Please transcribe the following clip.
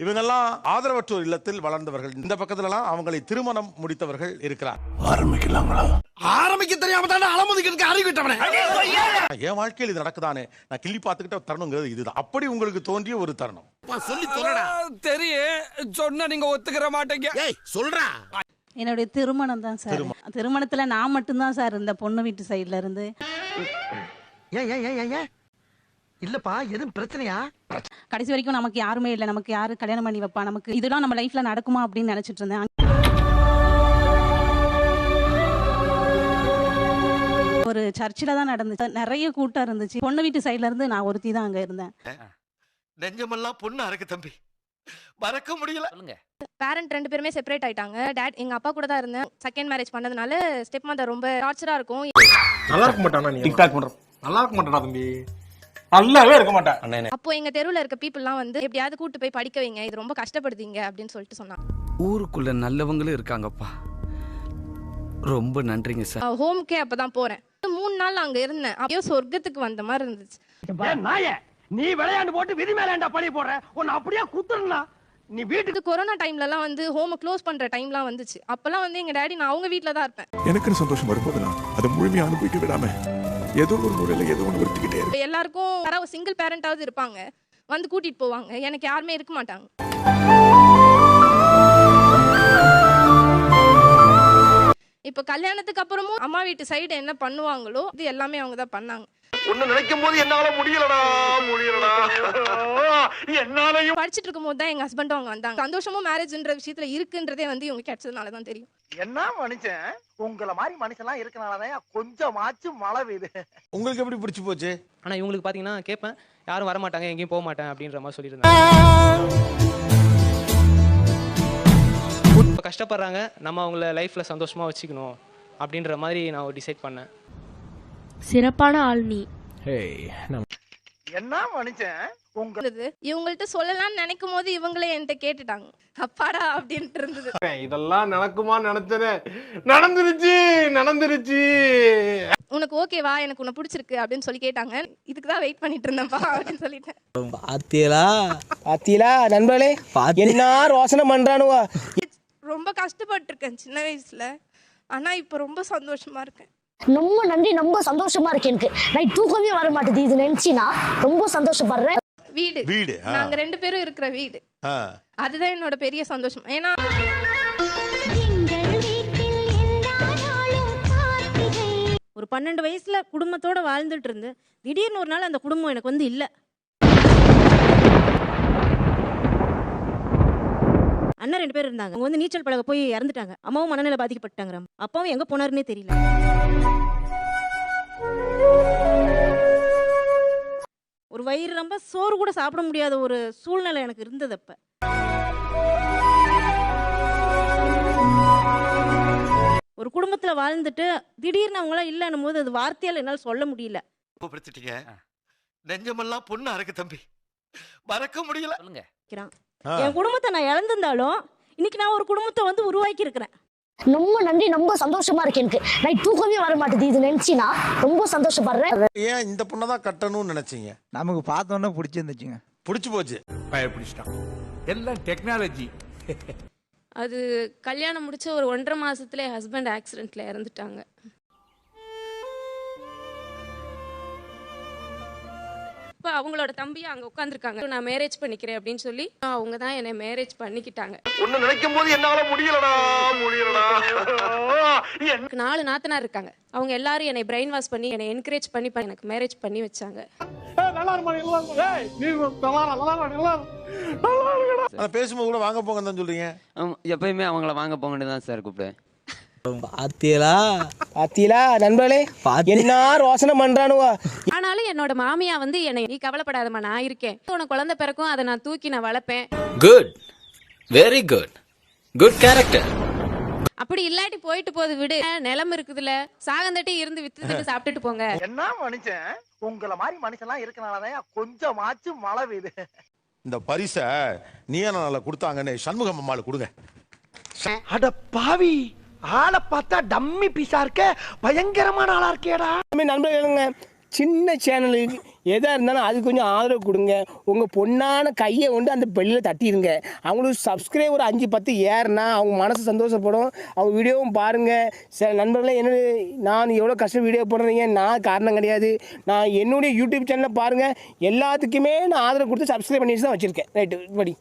இவங்கெல்லாம் ஆதரவற்றோர் இல்லத்தில் வளர்ந்தவர்கள். இந்த பக்கத்துலலாம் அவங்களை திருமணம் முடித்தவர்கள் இருக்கிறார். ஆரம்பிக்கலாங்களா? ஆரம்பிக்க தெரியாம தானே அலமுதிக்கிறதுக்கு அறிவிட்டவனே. என் வாழ்க்கையில் இது நடக்குதானே நான் கிள்ளி பார்த்துக்கிட்ட தருணங்கிறது இதுதான். அப்படி உங்களுக்கு தோன்றிய ஒரு தருணம் சொல்லி சொல்லடா. தெரியும் சொன்னா நீங்க ஒத்துக்கிற மாட்டீங்க. ஏய் சொல்றா. என்னுடைய திருமணம் தான் சார். திருமணத்துல நான் மட்டும்தான் சார் இந்த பொண்ணு வீட்டு சைடுல இருந்து. ஏன் இல்லப்பா எதுவும் பிரச்சனையா? கடைசி வரைக்கும் நமக்கு யாருமே இல்லை, நமக்கு யாரு கல்யாணம் பண்ணி வைப்பா, நமக்கு இதெல்லாம் நம்ம லைஃப்ல நடக்குமா அப்படின்னு நினைச்சிட்டு இருந்தேன். ஒரு சர்ச்சில் தான் நடந்துச்சு, நிறைய கூட்டம் இருந்துச்சு. பொண்ணு வீட்டு சைடுல இருந்து நான் ஒருத்தி தான் அங்க இருந்தேன். நெஞ்சமெல்லாம் பொண்ணு அறக்கு தம்பி, மறக்க முடியல. பேரண்ட் 2 பேருமே செப்பரேட் ஆயிட்டாங்க. டாட் எங்க அப்பா கூட தான் இருந்தேன். செகண்ட் மேரேஜ் பண்ணதுனால ஸ்டெப் மதர் ரொம்ப டார்ச்சரா இருக்கும். நல்லா இருக்க மாட்டானா நீ? டிக்டாக் பண்ற நல்லா இருக்க மாட்டானா தம்பி? நல்லாவே இருக்க மாட்டான். அப்போ எங்க தெருவுல இருக்க பீப்புள்லாம் வந்து எப்படியாவது கூட்டு போய் படிக்க வைங்க, இது ரொம்ப கஷ்டப்படுதீங்க அப்படின்னு சொல்லிட்டு சொன்னாங்க. ஊருக்குள்ள நல்லவங்களும் இருக்காங்கப்பா, ரொம்ப நன்றிங்க சார். ஹோம்கே அப்பதான் போறேன். 3 நாள் அங்க இருந்தேன். அப்பயோ சொர்க்கத்துக்கு வந்த மாதிரி இருந்துச்சு. நீ விளையாண்டு போட்டு விதி மேலேண்டா பழி போடுற, உன்னை அப்படியே குத்துறா. நீ வீட்டுக்கு கொரோனா டைம்ல எல்லாம் வந்து ஹோம் க்ளோஸ் பண்ற டைம்லாம் வந்துச்சு. அப்பெல்லாம் வந்து எங்க டாடி நான் அவங்க வீட்டுல தான் இருப்பேன். எனக்கு சந்தோஷம் வரும்போது அதை முழுமையா அனுபவிக்க விடாம ஏதோ ஒரு முறையில ஏதோ ஒன்று வருத்திக்கிட்டே எல்லாருக்கும் யாராவது சிங்கிள் பேரண்டாவது இருப்பாங்க, வந்து கூட்டிட்டு போவாங்க. எனக்கு யாருமே இருக்க மாட்டாங்க. இப்ப கல்யாணத்துக்கு அப்புறமும் அம்மா வீட்டு சைடு என்ன பண்ணுவாங்களோ இது எல்லாமே அவங்க தான் பண்ணாங்க. ஒன்னு நினைக்கும் போது என்னால முடியலடா. என்னாலையும் படிச்சிட்டு இருக்கும் போது தான் எங்க ஹஸ்பண்டும் அவங்க வந்தாங்க. சந்தோஷமும் மேரேஜ்ன்ற விஷயத்துல இருக்குன்றதே வந்து இவங்க கிடைச்சதுனால தான் தெரியும். என்ன மனுஷன் உங்கள மாதிரி மனுஷன்லாம் இருக்கனாலதான் கொஞ்சமாச்சும் மழை பெய்யுது. உங்களுக்கு எப்படி பிடிச்சு போச்சு? ஆனா இவங்களுக்கு பாத்தீங்கன்னா கேட்பேன், யாரும் வர மாட்டாங்க, எங்கேயும் போக மாட்டேன் அப்படின்ற மாதிரி சொல்லியிருந்தாங்க. கஷ்டப்படுறாங்க, நம்ம அவங்கள லைஃப்ல சந்தோஷமா வச்சுக்கணும் அப்படின்ற மாதிரி நான் டிசைட் பண்ணேன். சிறப்பான ஆள் நீ. என்ன மனுஷன் இவங்கள்ட்ட சொல்லலாம்னு நினைக்கும் போது இவங்களே என்கிட்ட கேட்டுட்டாங்க. அப்பாடா அப்படின்ட்டு இருந்தது. இதெல்லாம் நடக்குமா நினைச்சனே, நடந்துருச்சு. உனக்கு ஓகேவா, எனக்கு உன்னை பிடிச்சிருக்கு அப்படின்னு சொல்லி கேட்டாங்க. இதுக்கு தான் வெயிட் பண்ணிட்டு இருந்தேன்ப்பா அப்படின்னு சொல்லிட்டேன். பாத்தீங்களா நண்பர்களே, என்ன ரோசனை பண்றானுவா. ரொம்ப கஷ்டப்பட்டு இருக்கேன் சின்ன வயசுல, ஆனா இப்ப ரொம்ப சந்தோஷமா இருக்கேன். ரொம்ப நன்றி, ரொம்ப சந்தோஷமா இருக்கு. எனக்கு நைட் தூக்கமே வர மாட்டேது இது நினைச்சினா. ரொம்ப சந்தோஷப்படுறேன். வீடு நாங்க 2 பேரும் இருக்கிற வீடு, அதுதான் என்னோட பெரிய சந்தோஷம். ஏன்னா ஒரு 12 வயசுல குடும்பத்தோட வாழ்ந்துட்டு இருந்து திடீர்னு ஒரு நாள் அந்த குடும்பம் எனக்கு வந்து இல்ல. அண்ணன் 2 பேர் இருந்தாங்க, அவங்க வந்து நீச்சல் பழக போய் இறந்துட்டாங்க. அம்மாவும் மனநிலை பாதிக்கப்பட்டாங்க. அப்பாவும் எங்க போனாருன்னே தெரியல. ஒரு வயிறு ரொம்ப சோறு கூட சாப்பிட முடியாத ஒரு சூழ்நிலை எனக்கு இருந்தது. அப்ப ஒரு குடும்பத்துல வாழ்ந்துட்டு திடீர்னு அவங்களாம் இல்லைன்னும் போது அது வார்த்தையால என்னால சொல்ல முடியல. நெஞ்சமெல்லாம் பொண்ணு அறக்கு தம்பி, மறக்க முடியல. என் குடும்பத்தை நான் இழந்திருந்தாலும் இன்னைக்கு நான் ஒரு குடும்பத்தை வந்து உருவாக்கி இருக்கிறேன். ரொம்ப நன்றி, ரொம்ப சந்தோஷமா இருக்கு. எனக்கு நைட் தூக்கமே வர மாட்டேது இது நினைச்சினா. ரொம்ப சந்தோஷப்படுறேன். ஏன் இந்த பொண்ணை தான் கட்டணும்னு நினைச்சீங்க? நமக்கு பார்த்தோன்னே பிடிச்சிருந்துச்சுங்க. பிடிச்சு போச்சு. பயப்பிடிச்சிட்டான். எல்லாம் டெக்னாலஜி. அது கல்யாணம் முடிச்ச ஒரு 1.5 மாசத்துல ஹஸ்பண்ட் ஆக்சிடென்ட்ல இறந்துட்டாங்க. இப்போ அவங்களோட தம்பி அங்க உட்காந்துருக்காங்க. நான் மேரேஜ் பண்ணிக்கிறேன் அப்படின்னு சொல்லி அவங்க தான் என்னை மேரேஜ் பண்ணிக்கிட்டாங்க. ஒன்னு நினைக்கும் போது என்னால முடியலடா. 4 நாத்தனார் இருக்காங்க. அவங்க எல்லாரும் என்னை பிரெயின் வாஷ் பண்ணி என்னை என்கரேஜ் பண்ணி எனக்கு மேரேஜ் பண்ணி வச்சாங்க. பேசும்போது கூட வாங்க போங்க தான் சொல்றீங்க. எப்பயுமே அவங்கள வாங்க போங்கன்னு தான் சார் கூப்பிடுவேன். பாத்தீங்களா நண்பர்களே, என்ன ரோசனை பண்றானுவா. ஆனாலும் என்னோட மாமியா வந்து என்னை நீ கவலைப்படாதம்மா, நான் இருக்கேன், உனக்கு குழந்தை பிறக்கும், அதை நான் தூக்கி நான் வளர்ப்பேன். Good, very good, good character. அப்படி இல்லாட்டி போயிட்டு போது விடு, நிலம் இருக்குதுல, சாகந்தட்டி இருந்து வித்து சாப்பிட்டுட்டு போங்க. என்ன மனுஷன் உங்கள மாதிரி மனுஷன்லாம் இருக்கனாலதான் கொஞ்சமாச்சும் மழை பெய்யுது. இந்த பரிசை நீயானால கொடுத்தாங்கன்னு சண்முகம் அம்மாளு கொடுங்க. அட பாவி, ஆளை பார்த்தா டம்மி பீஸா இருக்க, பயங்கரமான ஆளா இருக்கேடா. நண்பர்களுங்க, சின்ன சேனலுக்கு எதாக இருந்தாலும் அது கொஞ்சம் ஆதரவு கொடுங்க. உங்கள் பொண்ணான கையை கொண்டு அந்த பெல்லில் தட்டிடுங்க. அவங்களுக்கு சப்ஸ்கிரைபர் 5-10 ஏறுனா அவங்க மனசு சந்தோஷப்படும். அவங்க வீடியோவும் பாருங்கள். சில நண்பர்களே நான் எவ்வளோ கஷ்டம் வீடியோ போடுறீங்க, நான் காரணம் கிடையாது. நான் என்னுடைய யூடியூப் சேனலை பாருங்கள். எல்லாத்துக்குமே நான் ஆதரவு கொடுத்து சப்ஸ்கிரைப் பண்ணிட்டு தான் வச்சுருக்கேன். ரைட்டு படி.